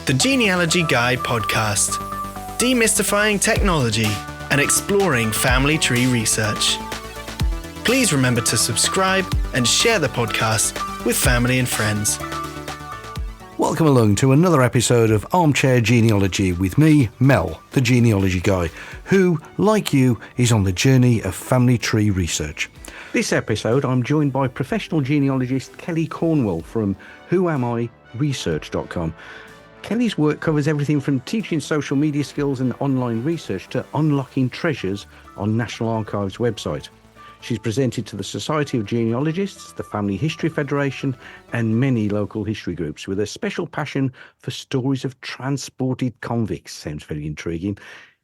The Genealogy Guy podcast, demystifying technology and exploring family tree research. Please remember to subscribe and share the podcast with family and friends. Welcome along to another episode of Armchair Genealogy with me, Mel, the Genealogy Guy, who, like you, is on the journey of family tree research. This episode, I'm joined by professional genealogist Kelly Cornwell from whoamiresearch.com. Kelly's work covers everything from teaching social media skills and online research to unlocking treasures on National Archives' website. She's presented to the Society of Genealogists, the Family History Federation, and many local history groups with a special passion for stories of transported convicts. Sounds very intriguing.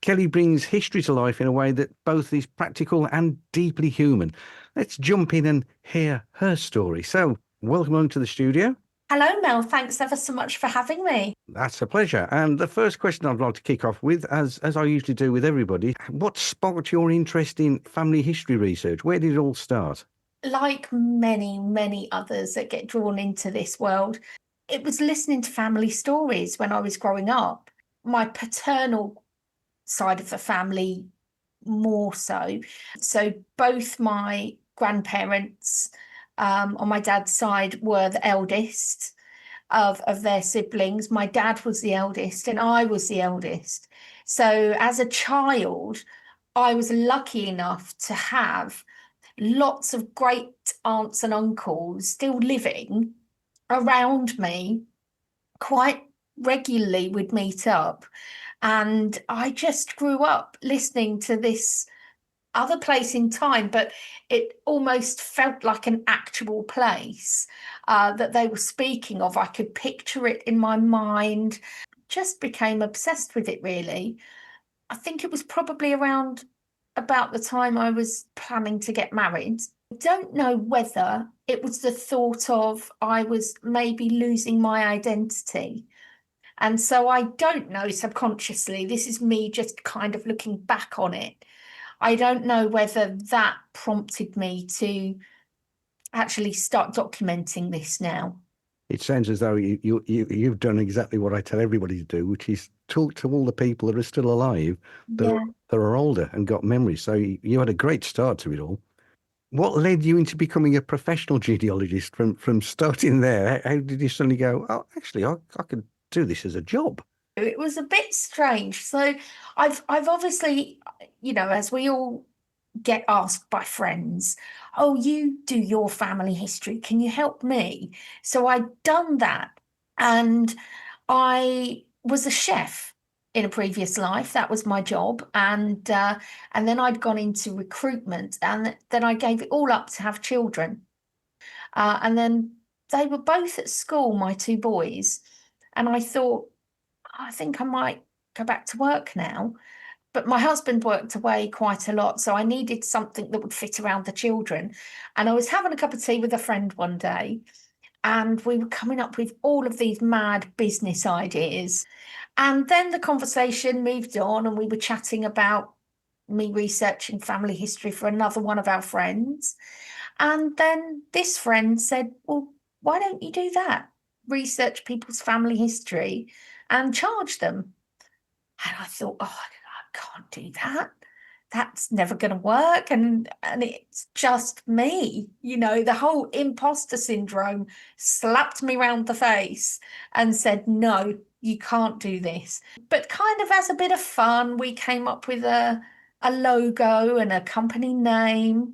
Kelly brings history to life in a way that both is practical and deeply human. Let's jump in and hear her story. So, welcome along to the studio. Hello, Mel. Thanks ever so much for having me. That's a pleasure. And the first question I'd like to kick off with, as I usually do with everybody, what sparked your interest in family history research? Where did it all start? Like many others that get drawn into this world, it was listening to family stories when I was growing up. My paternal side of the family more so. So both my grandparents on my dad's side were the eldest of their siblings. My dad was the eldest and I was the eldest. So as a child, I was lucky enough to have lots of great aunts and uncles still living around me. Quite regularly we'd meet up. And I just grew up listening to this other place in time, but it almost felt like an actual place that they were speaking of. I could picture it in my mind. Just became obsessed with it, really. I think it was probably around about the time I was planning to get married. I don't know whether it was the thought of I was maybe losing my identity. And so I don't know, subconsciously, this is me just kind of looking back on it. I don't know whether that prompted me to actually start documenting this now. It sounds as though you've done exactly what I tell everybody to do, which is talk to all the people that are still alive, that are older and got memories. So you had a great start to it all. What led you into becoming a professional genealogist from starting there? How did you suddenly go, oh, actually, I could do this as a job? It was a bit strange. So I've obviously, as we all get asked by friends, oh, you do your family history, can you help me? So I'd done that, and I was a chef in a previous life. That was my job, and then I'd gone into recruitment, and then I gave it all up to have children, and then they were both at school, my two boys, and I thought, I think I might go back to work now. But my husband worked away quite a lot, so I needed something that would fit around the children. And I was having a cup of tea with a friend one day, and we were coming up with all of these mad business ideas. And then the conversation moved on, and we were chatting about me researching family history for another one of our friends. And then this friend said, well, why don't you do that? Research people's family history and charge them. And I thought, oh, I can't do that. That's never going to work. And it's just me. The whole imposter syndrome slapped me round the face and said, no, you can't do this. But kind of as a bit of fun, we came up with a logo and a company name.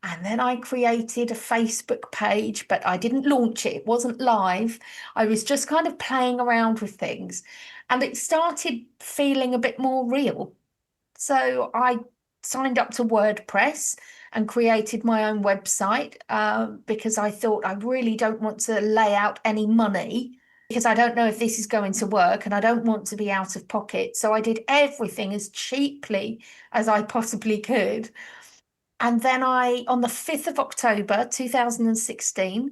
And then I created a Facebook page, but I didn't launch it. It wasn't live. I was just kind of playing around with things. And it started feeling a bit more real. So I signed up to WordPress and created my own website because I thought I really don't want to lay out any money because I don't know if this is going to work and I don't want to be out of pocket. So I did everything as cheaply as I possibly could. And then on the 5th of October, 2016,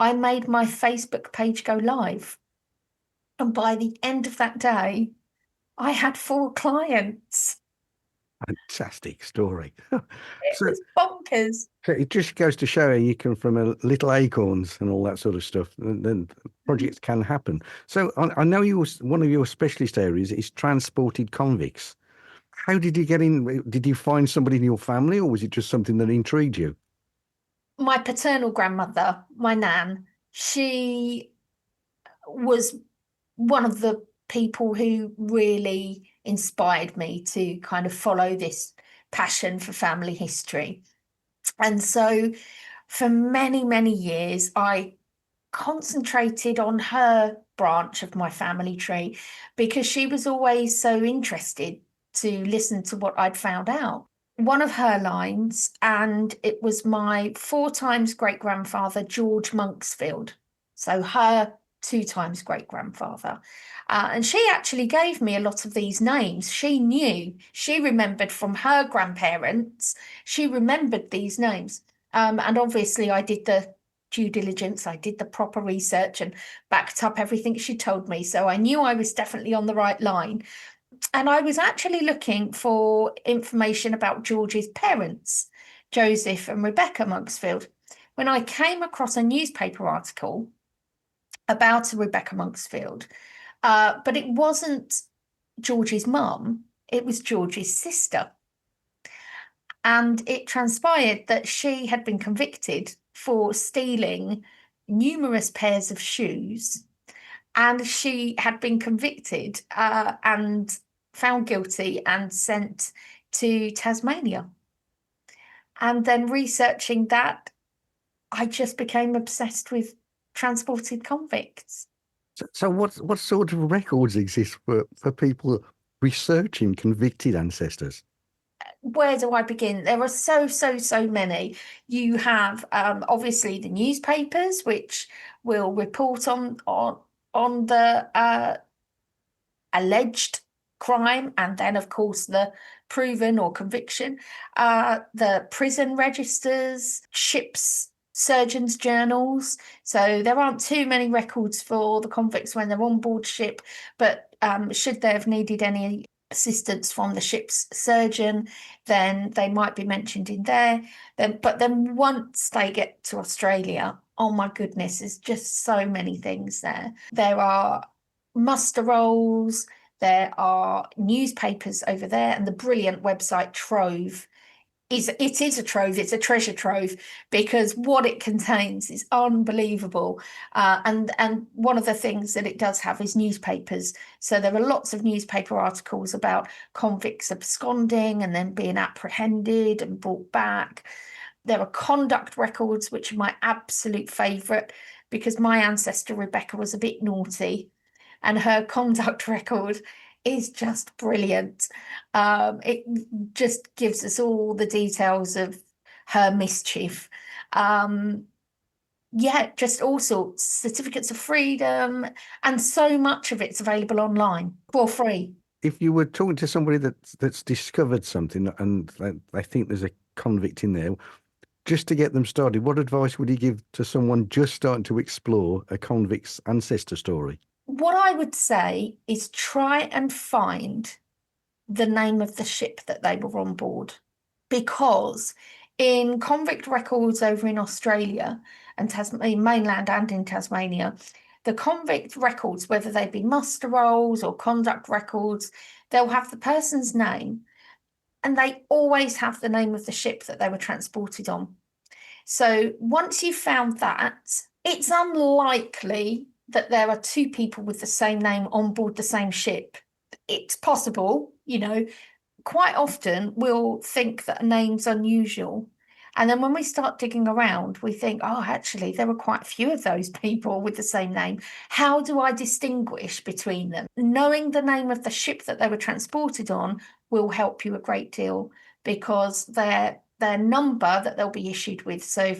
I made my Facebook page go live. And by the end of that day, I had 4 clients. Fantastic story. It was bonkers. So it just goes to show you can from a little acorns and all that sort of stuff, and then projects can happen. So I know one of your specialist areas is transported convicts. How did you get in? Did you find somebody in your family, or was it just something that intrigued you? My paternal grandmother, my nan, she was one of the people who really inspired me to kind of follow this passion for family history. And so for many, many years, I concentrated on her branch of my family tree because she was always so interested to listen to what I'd found out. One of her lines, and it was my 4 times great grandfather, George Monksfield. So her 2 times great grandfather. And she actually gave me a lot of these names. She knew, she remembered from her grandparents, she remembered these names. And obviously, I did the due diligence, I did the proper research and backed up everything she told me. So I knew I was definitely on the right line. And I was actually looking for information about George's parents, Joseph and Rebecca Monksfield, when I came across a newspaper article about Rebecca Monksfield. But it wasn't George's mum, it was George's sister. And it transpired that she had been convicted for stealing numerous pairs of shoes. And she had been convicted and found guilty and sent to Tasmania. And then researching that, I just became obsessed with transported convicts. So what sort of records exist for people researching convicted ancestors? Where do I begin? There are so many. You have obviously the newspapers, which will report on the alleged crime, and then of course the proven or conviction. The prison registers, ships, surgeons' journals. So there aren't too many records for the convicts when they're on board ship, but should they have needed any assistance from the ship's surgeon, then they might be mentioned in there. But then once they get to Australia, oh my goodness, there's just so many things there. There are muster rolls, there are newspapers over there, and the brilliant website Trove it is a trove, it's a treasure trove, because what it contains is unbelievable. And one of the things that it does have is newspapers. So there are lots of newspaper articles about convicts absconding and then being apprehended and brought back. There are conduct records, which are my absolute favourite, because my ancestor Rebecca was a bit naughty, and her conduct record is just brilliant. It just gives us all the details of her mischief. Just all sorts, certificates of freedom, and so much of it's available online for free. If you were talking to somebody that's discovered something and they think there's a convict in there, just to get them started, what advice would you give to someone just starting to explore a convict's ancestor story? What I would say is try and find the name of the ship that they were on board, because in convict records over in Australia and Tasmania, mainland and in Tasmania, the convict records, whether they be muster rolls or conduct records, they'll have the person's name, and they always have the name of the ship that they were transported on. So once you've found that, it's unlikely that there are two people with the same name on board the same ship. It's possible, quite often we'll think that a name's unusual. And then when we start digging around, we think, oh, actually, there were quite a few of those people with the same name. How do I distinguish between them? Knowing the name of the ship that they were transported on will help you a great deal, because their number that they'll be issued with. So,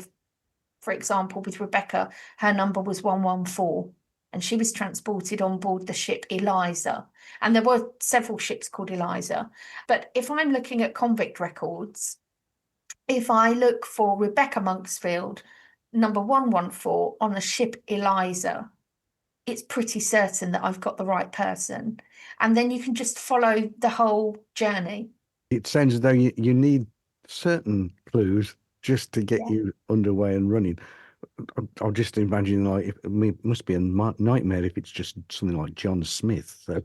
for example, with Rebecca, her number was 114. And she was transported on board the ship Eliza. And there were several ships called Eliza. But if I'm looking at convict records, if I look for Rebecca Monksfield, number 114 on the ship Eliza, it's pretty certain that I've got the right person. And then you can just follow the whole journey. It sounds as though you need certain clues just to get you underway and running. I'm just imagining like it must be a nightmare if it's just something like John Smith. So.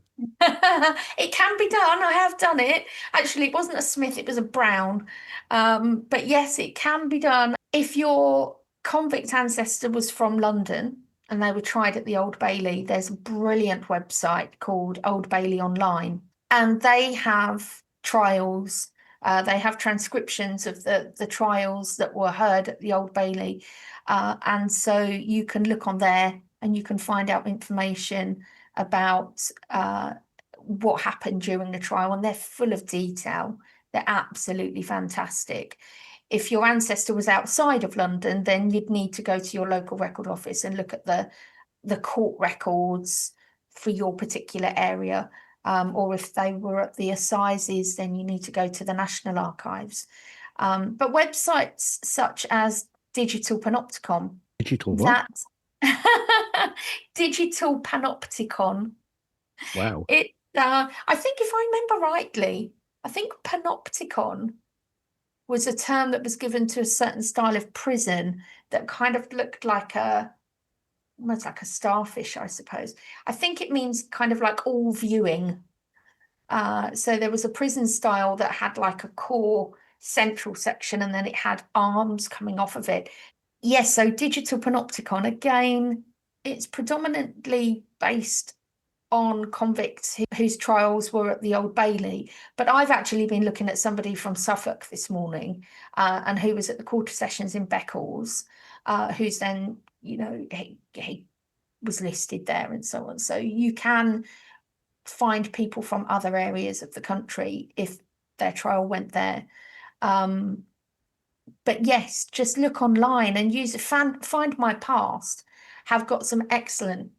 It can be done. I have done it. Actually, it wasn't a Smith, it was a Brown. But yes, it can be done. If your convict ancestor was from London and they were tried at the Old Bailey, there's a brilliant website called Old Bailey Online, and they have trials. They have transcriptions of the trials that were heard at the Old Bailey. And so you can look on there and you can find out information about what happened during the trial, and they're full of detail. They're absolutely fantastic. If your ancestor was outside of London, then you'd need to go to your local record office and look at the court records for your particular area. Or if they were at the assizes, then you need to go to the National Archives. But websites such as Digital Panopticon, Digital what? that Digital Panopticon, Wow. I think if I remember rightly, I think panopticon was a term that was given to a certain style of prison that kind of looked like almost like a starfish, I suppose. I think it means kind of like all viewing. So there was a prison style that had like a core central section and then it had arms coming off of it. Yes, so Digital Panopticon, again, it's predominantly based on convicts whose trials were at the Old Bailey. But I've actually been looking at somebody from Suffolk this morning, and who was at the Quarter Sessions in Beccles, who's then, he was listed there and so on. So you can find people from other areas of the country if their trial went there. But yes, just look online and use Find My Past, have got some excellent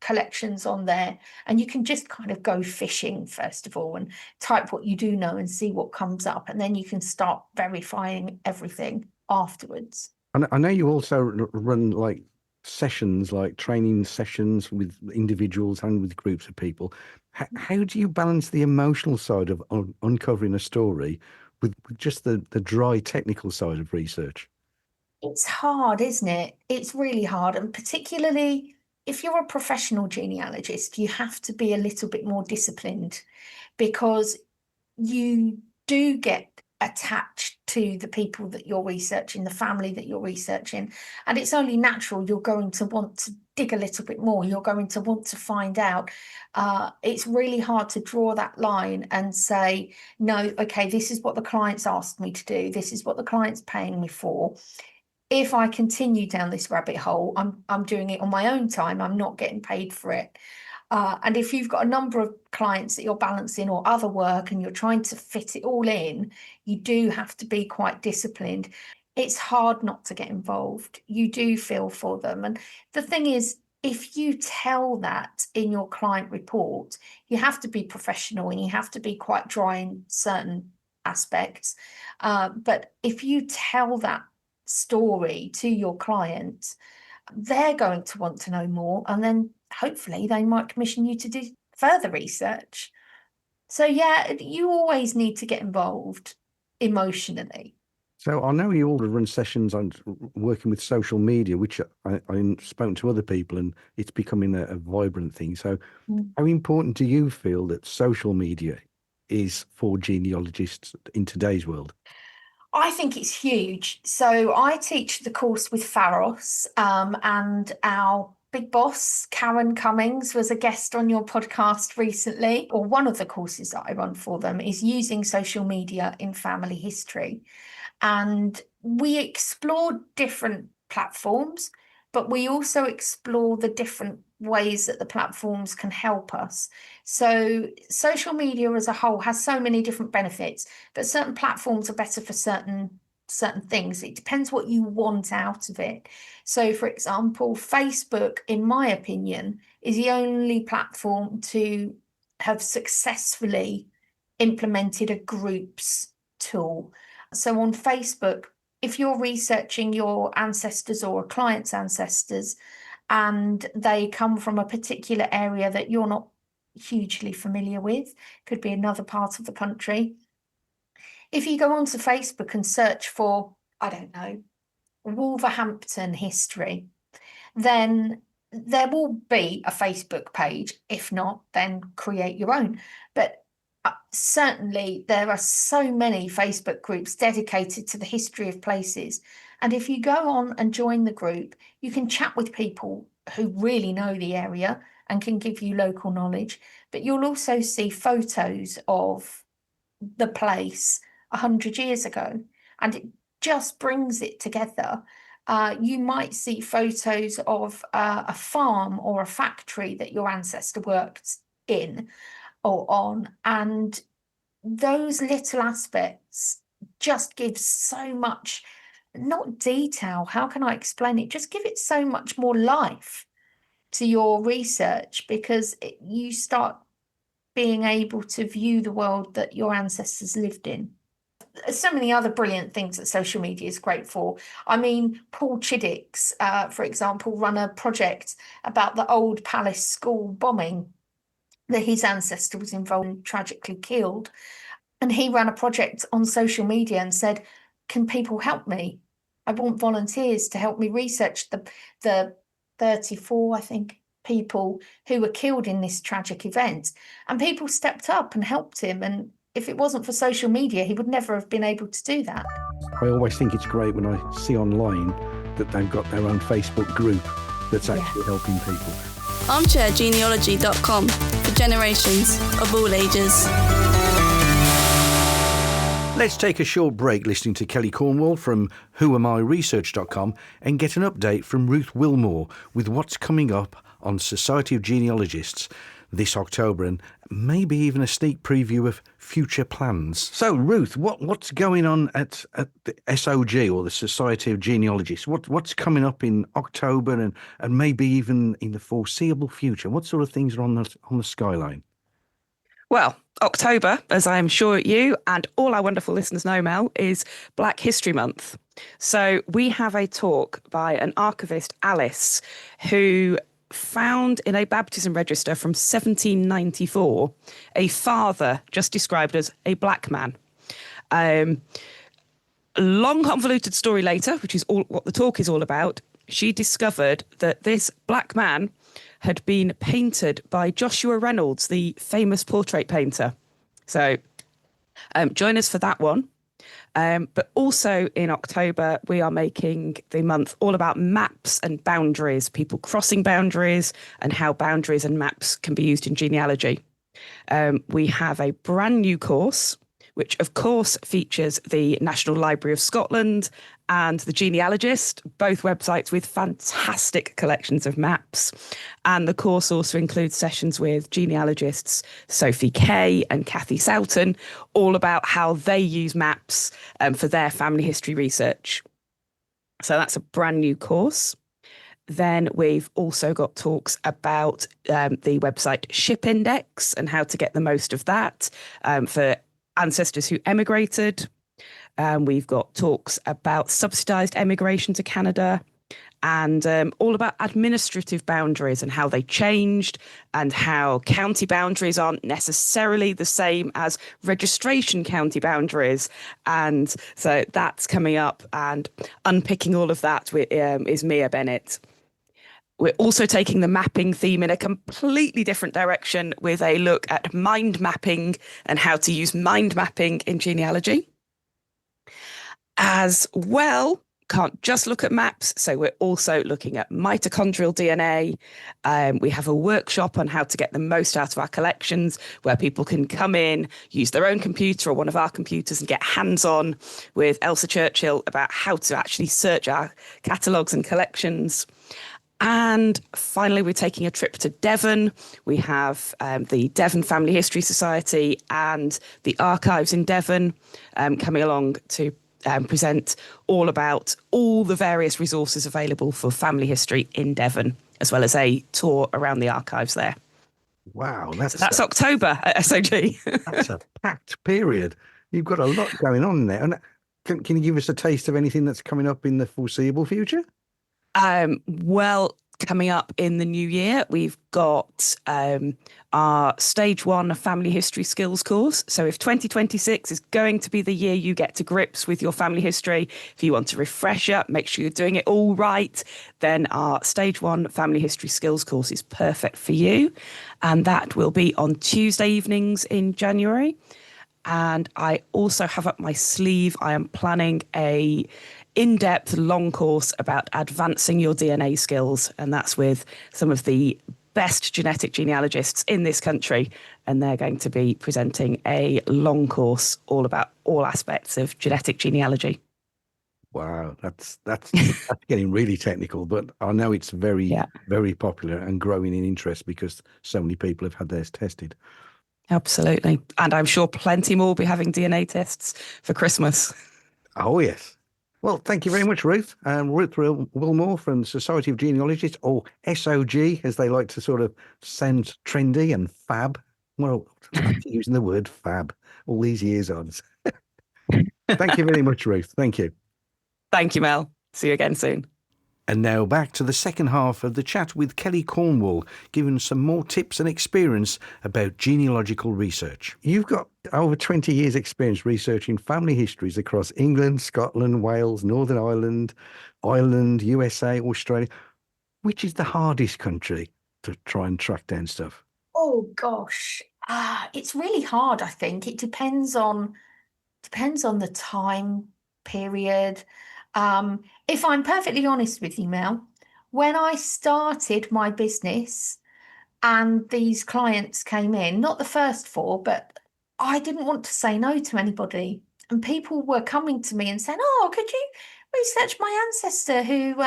collections on there, and you can just kind of go fishing first of all and type what you do know and see what comes up, and then you can start verifying everything afterwards. And I know you also run like sessions, like training sessions with individuals and with groups of people. How do you balance the emotional side of uncovering a story with just the dry technical side of research? It's hard, isn't it? It's really hard, and particularly if you're a professional genealogist, you have to be a little bit more disciplined, because you do get attached to the people that you're researching, the family that you're researching, and it's only natural you're going to want to dig a little bit more. You're going to want to find out. It's really hard to draw that line and say, no, okay, this is what the client's asked me to do. This is what the client's paying me for. If I continue down this rabbit hole, I'm doing it on my own time. I'm not getting paid for it. And if you've got a number of clients that you're balancing or other work and you're trying to fit it all in, you do have to be quite disciplined. It's hard not to get involved. You do feel for them. And the thing is, if you tell that in your client report, you have to be professional and you have to be quite dry in certain aspects. But if you tell that story to your client, they're going to want to know more, and then hopefully they might commission you to do further research. So yeah, you always need to get involved emotionally. So I know you all run sessions on working with social media, which I've spoken to other people, and it's becoming a vibrant thing. So how important do you feel that social media is for genealogists in today's world? I think it's huge. So I teach the course with Pharos, and our big boss, Karen Cummings, was a guest on your podcast recently, or one of the courses that I run for them is using social media in family history. And we explore different platforms, but we also explore the different ways that the platforms can help us. So social media as a whole has so many different benefits, but certain platforms are better for certain things. It depends what you want out of it. So for example, Facebook, in my opinion, is the only platform to have successfully implemented a groups tool. So on Facebook, if you're researching your ancestors or a client's ancestors and they come from a particular area that you're not hugely familiar with, could be another part of the country. If you go onto Facebook and search for, I don't know, Wolverhampton history, then there will be a Facebook page. If not, then create your own. But certainly there are so many Facebook groups dedicated to the history of places. And if you go on and join the group, you can chat with people who really know the area and can give you local knowledge. But you'll also see photos of the place 100 years ago, and it just brings it together. You might see photos of a farm or a factory that your ancestor worked in or on, and those little aspects just give so much, not detail, how can I explain it? Just give it so much more life to your research, because you start being able to view the world that your ancestors lived in. So many other brilliant things that social media is great for. I mean, Paul Chiddicks, for example, run a project about the Old Palace School bombing that his ancestor was involved in, tragically killed. And he ran a project on social media and said, can people help me? I want volunteers to help me research the 34, I think, people who were killed in this tragic event. And people stepped up and helped him. And if it wasn't for social media, he would never have been able to do that. I always think it's great when I see online that they've got their own Facebook group that's actually helping people. ArmchairGenealogy.com for generations of all ages. Let's take a short break listening to Kelly Cornwell from WhoAmIResearch.com and get an update from Ruth Wilmore with what's coming up on Society of Genealogists this October, and maybe even a sneak preview of future plans. So, Ruth, what's going on at the SOG, or the Society of Genealogists? What's coming up in October and maybe even in the foreseeable future? What sort of things are on the skyline? Well, October, as I'm sure you and all our wonderful listeners know, Mel, is Black History Month. So we have a talk by an archivist, Alice, who found in a baptism register from 1794 a father just described as a black man. A long convoluted story later, which is all what the talk is all about, she discovered that this black man had been painted by Joshua Reynolds, the famous portrait painter. So join us for that one. But also in October, we are making the month all about maps and boundaries, people crossing boundaries and how boundaries and maps can be used in genealogy. We have a brand new course, which of course features the National Library of Scotland and the Genealogist, both websites with fantastic collections of maps. And the course also includes sessions with genealogists Sophie Kay and Kathy Soughton, all about how they use maps for their family history research. So that's a brand new course. Then we've also got talks about the website Ship Index and how to get the most of that for ancestors who emigrated. We've got talks about subsidised emigration to Canada and all about administrative boundaries and how they changed and how county boundaries aren't necessarily the same as registration county boundaries. And so that's coming up, and unpicking all of that is Mia Bennett. We're also taking the mapping theme in a completely different direction with a look at mind mapping and how to use mind mapping in genealogy. As well, can't just look at maps, so we're also looking at mitochondrial DNA. We have a workshop on how to get the most out of our collections, where people can come in, use their own computer or one of our computers and get hands-on with Elsa Churchill about how to actually search our catalogues and collections. And finally, we're taking a trip to Devon. We have the Devon Family History Society and the archives in Devon coming along to present all about all the various resources available for family history in Devon, as well as a tour around the archives there. Wow, that's October at SOG. That's a packed period. You've got a lot going on there. And can you give us a taste of anything that's coming up in the foreseeable future? Well, coming up in the new year, we've got our Stage 1 Family History Skills course. So if 2026 is going to be the year you get to grips with your family history, if you want to refresh up, make sure you're doing it all right, then our Stage 1 Family History Skills course is perfect for you. And that will be on Tuesday evenings in January. And I also have up my sleeve, I am planning a in-depth long course about advancing your DNA skills. And that's with some of the best genetic genealogists in this country. And they're going to be presenting a long course all about all aspects of genetic genealogy. Wow, that's getting really technical, but I know it's very popular and growing in interest because so many people have had theirs tested. Absolutely. And I'm sure plenty more will be having DNA tests for Christmas. Oh, yes. Well, thank you very much, Ruth. Ruth Wilmore from the Society of Genealogists, or SOG, as they like to sort of sound trendy and fab. Well, I'm using the word fab all these years on. Thank you very much, Ruth. Thank you. Thank you, Mel. See you again soon. And now back to the second half of the chat with Kelly Cornwell, giving some more tips and experience about genealogical research. You've got over 20 years' experience researching family histories across England, Scotland, Wales, Northern Ireland, USA, Australia. Which is the hardest country to try and track down stuff? Oh gosh, it's really hard. I think it depends on the time period. If I'm perfectly honest with you, Mel, when I started my business and these clients came in, not the first four, but I didn't want to say no to anybody. And people were coming to me and saying, "Oh, could you research my ancestor who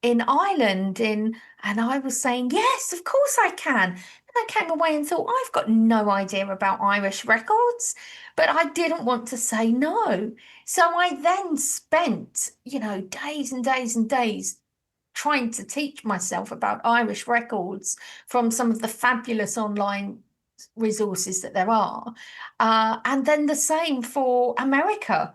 in Ireland and I was saying, "Yes, of course I can." And I came away and thought, I've got no idea about Irish records, but I didn't want to say no. So I then spent, days and days and days trying to teach myself about Irish records from some of the fabulous online resources that there are. And then the same for America.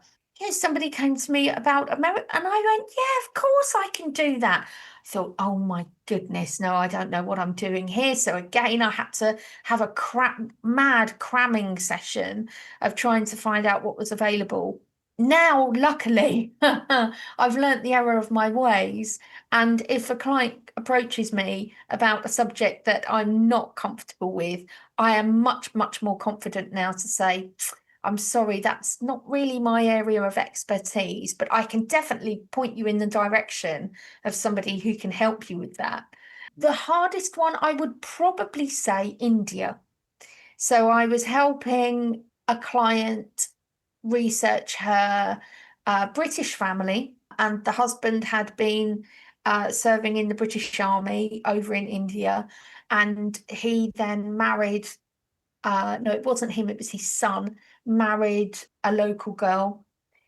Somebody came to me about America and I went, yeah, of course I can do that. I thought, oh my goodness, no, I don't know what I'm doing here. So again, I had to have a mad cramming session of trying to find out what was available. Now, luckily, I've learnt the error of my ways. And if a client approaches me about a subject that I'm not comfortable with, I am much, much more confident now to say, I'm sorry, that's not really my area of expertise, but I can definitely point you in the direction of somebody who can help you with that. The hardest one, I would probably say India. So I was helping a client research her British family, and the husband had been serving in the British Army over in India, and he then married, no, it wasn't him, it was his son, married a local girl.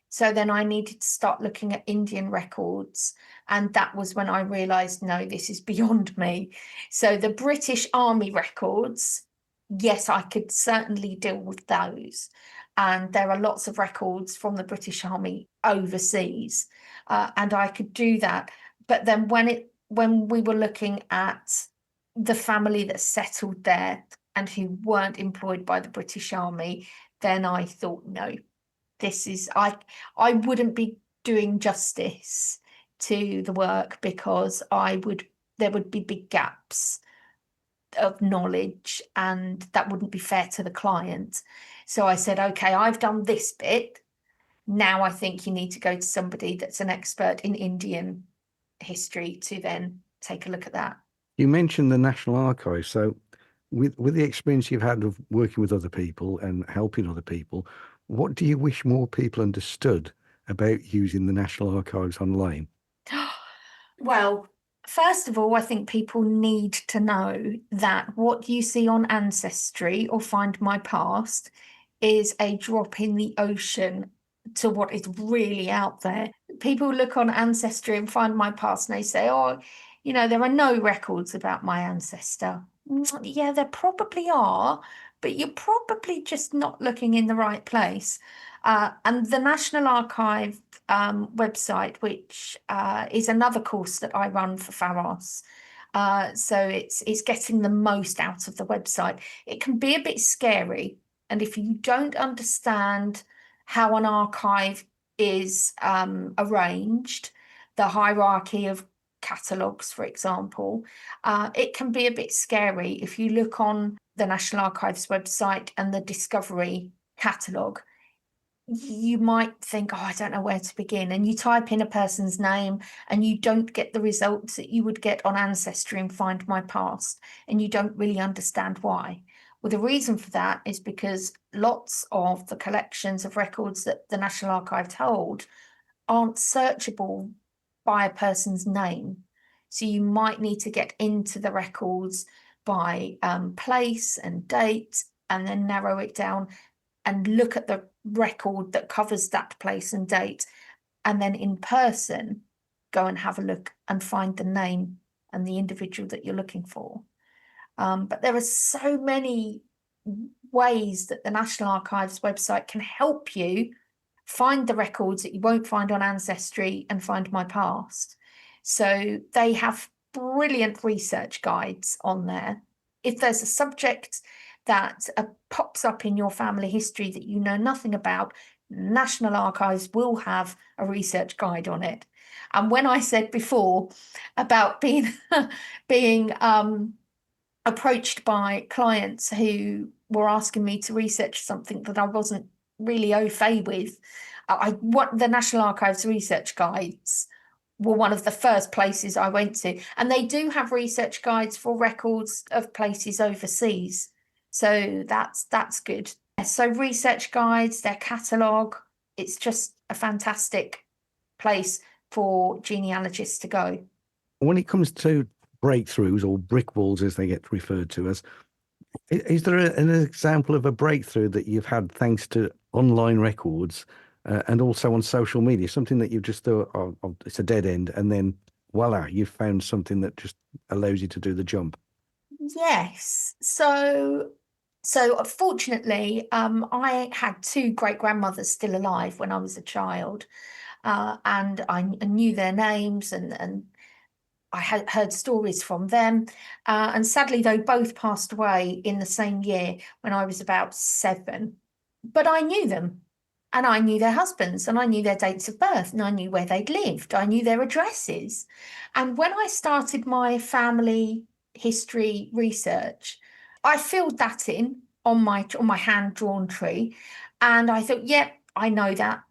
So then I needed to start looking at Indian records. And that was when I realized, no, this is beyond me. So the British Army records, yes, I could certainly deal with those. And there are lots of records from the British Army overseas, and I could do that. But then when we were looking at the family that settled there and who weren't employed by the British Army, then I thought, no, this is, I wouldn't be doing justice to the work because there would be big gaps of knowledge and that wouldn't be fair to the client. So I said, okay, I've done this bit. Now I think you need to go to somebody that's an expert in Indian history to then take a look at that. You mentioned the National Archives. So with the experience you've had of working with other people and helping other people, what do you wish more people understood about using the National Archives online? Well, first of all, I think people need to know that what you see on Ancestry or Find My Past is a drop in the ocean to what is really out there. People look on Ancestry and Find My Past and they say, oh, there are no records about my ancestor. Yeah, there probably are, but you're probably just not looking in the right place. And the National Archive website, which is another course that I run for Pharos, So it's getting the most out of the website. It can be a bit scary, and if you don't understand how an archive is arranged, the hierarchy of catalogues, for example, it can be a bit scary. If you look on the National Archives website and the Discovery catalogue, you might think, oh, I don't know where to begin. And you type in a person's name and you don't get the results that you would get on Ancestry and Find My Past, and you don't really understand why. Well, the reason for that is because lots of the collections of records that the National Archives hold aren't searchable by a person's name. So you might need to get into the records by place and date, and then narrow it down and look at the record that covers that place and date, and then in person go and have a look and find the name and the individual that you're looking for. But there are so many ways that the National Archives website can help you find the records that you won't find on Ancestry and Find My Past. So they have brilliant research guides on there. If there's a subject that pops up in your family history that you know nothing about, National Archives will have a research guide on it. And when I said before about being approached by clients who were asking me to research something that I wasn't really au fait with, the National Archives research guides were one of the first places I went to. And they do have research guides for records of places overseas. So that's good. So research guides, their catalogue, it's just a fantastic place for genealogists to go. When it comes to breakthroughs, or brick walls as they get referred to as, is there an example of a breakthrough that you've had thanks to online records and also on social media, something that you've just thought, oh, it's a dead end, and then voila, you've found something that just allows you to do the jump? Yes. So fortunately, I had two great-grandmothers still alive when I was a child, and I knew their names, and I had heard stories from them. And sadly, they both passed away in the same year when I was about 7. But I knew them, and I knew their husbands, and I knew their dates of birth, and I knew where they'd lived. I knew their addresses. And when I started my family history research, I filled that in on my hand-drawn tree, and I thought, yep, I know that.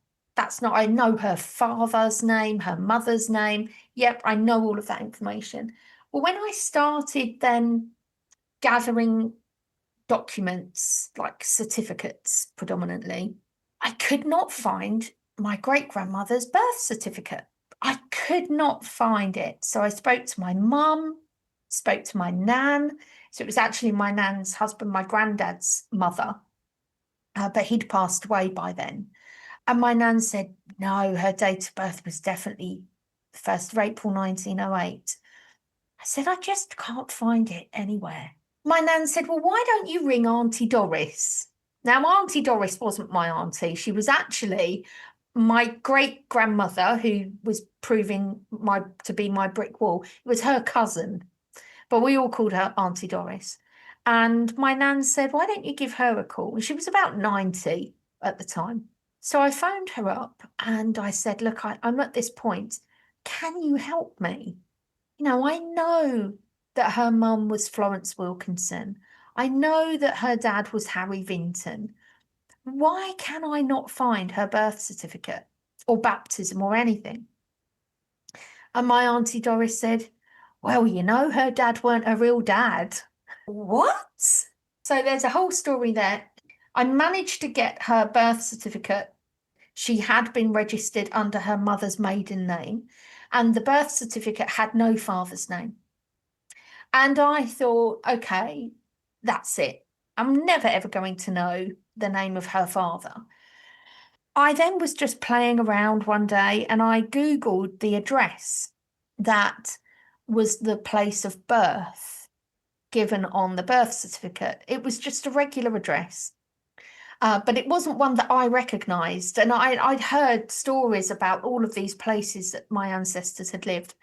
I know her father's name, her mother's name. Yep, I know all of that information. Well, when I started then gathering documents, like certificates predominantly, I could not find my great-grandmother's birth certificate. I could not find it. So I spoke to my mum, spoke to my nan. So it was actually my nan's husband, my granddad's mother, but he'd passed away by then. And my nan said, no, her date of birth was definitely the 1st of April 1908. I said, I just can't find it anywhere. My nan said, well, why don't you ring Auntie Doris? Now, Auntie Doris wasn't my auntie. She was actually my great-grandmother, who was proving to be my brick wall. It was her cousin, but we all called her Auntie Doris. And my nan said, why don't you give her a call? And she was about 90 at the time. So I phoned her up and I said, look, I'm at this point. Can you help me? You know, I know that her mum was Florence Wilkinson. I know that her dad was Harry Vinton. Why can I not find her birth certificate or baptism or anything? And my Auntie Doris said, well, you know, her dad weren't a real dad. What? So there's a whole story there. I managed to get her birth certificate. She had been registered under her mother's maiden name, and the birth certificate had no father's name. And I thought, okay, that's it. I'm never, ever going to know the name of her father. I then was just playing around one day and I Googled the address that was the place of birth given on the birth certificate. It was just a regular address. But it wasn't one that I recognised. And I'd heard stories about all of these places that my ancestors had lived.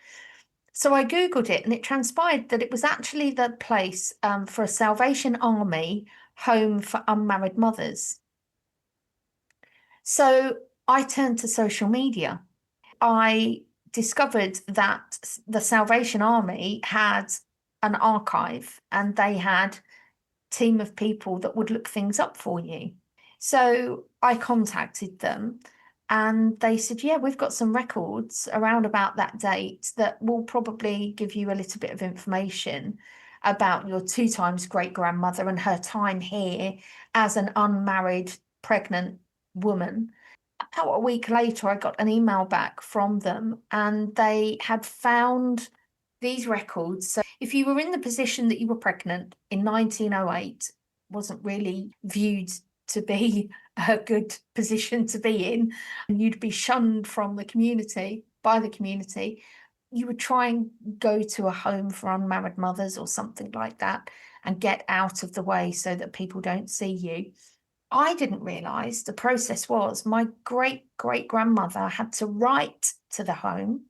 So I Googled it, and it transpired that it was actually the place for a Salvation Army home for unmarried mothers. So I turned to social media. I discovered that the Salvation Army had an archive, and they had a team of people that would look things up for you. So I contacted them, and they said, yeah, we've got some records around about that date that will probably give you a little bit of information about your 2 times great-grandmother and her time here as an unmarried pregnant woman. About a week later, I got an email back from them, and they had found these records. So if you were in the position that you were pregnant in 1908, wasn't really viewed to be a good position to be in, and you'd be shunned from the community, by the community, you would try and go to a home for unmarried mothers or something like that and get out of the way so that people don't see you. I didn't realise the process was my great-great-grandmother had to write to the home,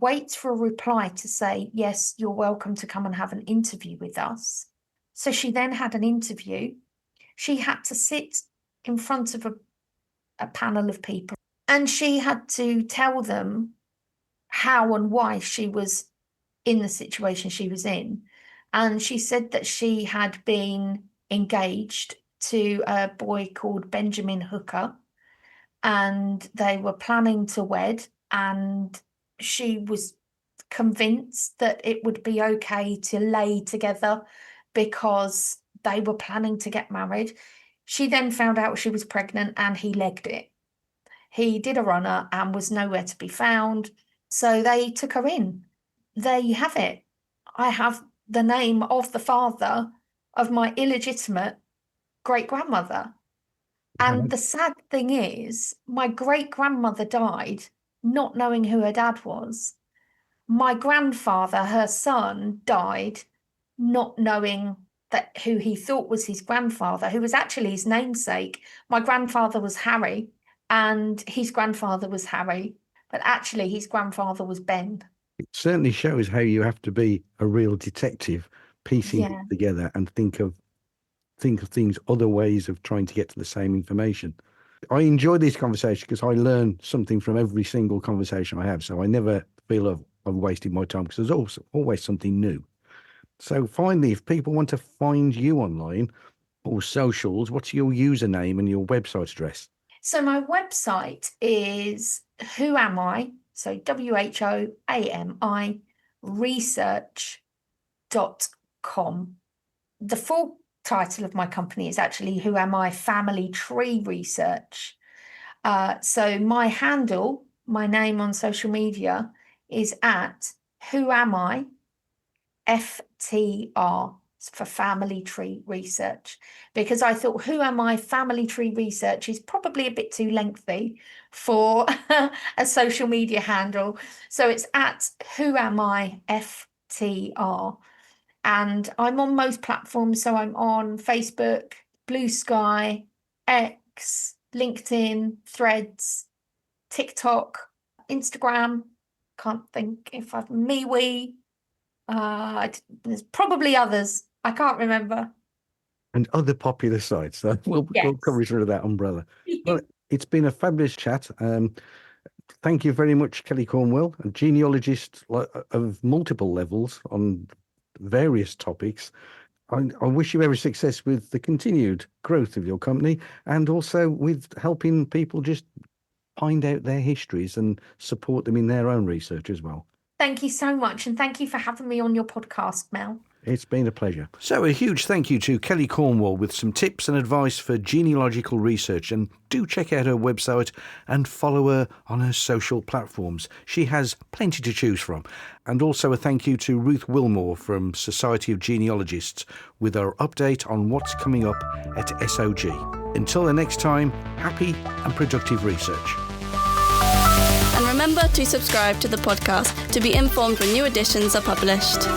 wait for a reply to say, yes, you're welcome to come and have an interview with us. So she then had an interview. She had to sit in front of a panel of people, and she had to tell them how and why she was in the situation she was in. And she said that she had been engaged to a boy called Benjamin Hooker, and they were planning to wed, and she was convinced that it would be okay to lay together because they were planning to get married. She then found out she was pregnant, and he legged it. He did a runner and was nowhere to be found, so they took her in. There you have it. I have the name of the father of my illegitimate great-grandmother. And the sad thing is, my great-grandmother died not knowing who her dad was. My grandfather, her son, died not knowing that who he thought was his grandfather, who was actually his namesake. My grandfather was Harry, and his grandfather was Harry, but actually his grandfather was Ben. It certainly shows how you have to be a real detective, piecing it together and think of things, other ways of trying to get to the same information. I enjoy these conversations because I learn something from every single conversation I have. So I never feel I've wasted my time, because there's always something new. So finally, if people want to find you online or socials, what's your username and your website address? So my website is Who Am I? So WHOAMI research.com. The full title of my company is actually Who Am I Family Tree Research. So my handle, my name on social media is at Who Am I FTR, for Family Tree Research, because I thought Who Am I Family Tree Research is probably a bit too lengthy for a social media handle. So it's at Who Am I FTR. And I'm on most platforms. So I'm on Facebook, Blue Sky, X, LinkedIn, Threads, TikTok, Instagram. Can't think if I've MeWe. There's probably others. I can't remember. And other popular sites. So we'll cover it under that umbrella. Well, it's been a fabulous chat. Thank you very much, Kelly Cornwell, a genealogist of multiple levels on various topics. I wish you every success with the continued growth of your company, and also with helping people just find out their histories and support them in their own research as well. Thank you so much, and thank you for having me on your podcast, Mel. It's been a pleasure. So a huge thank you to Kelly Cornwell with some tips and advice for genealogical research, and do check out her website and follow her on her social platforms. She has plenty to choose from. And also a thank you to Ruth Wilmore from Society of Genealogists with her update on what's coming up at SOG. Until the next time, happy and productive research. And remember to subscribe to the podcast to be informed when new editions are published.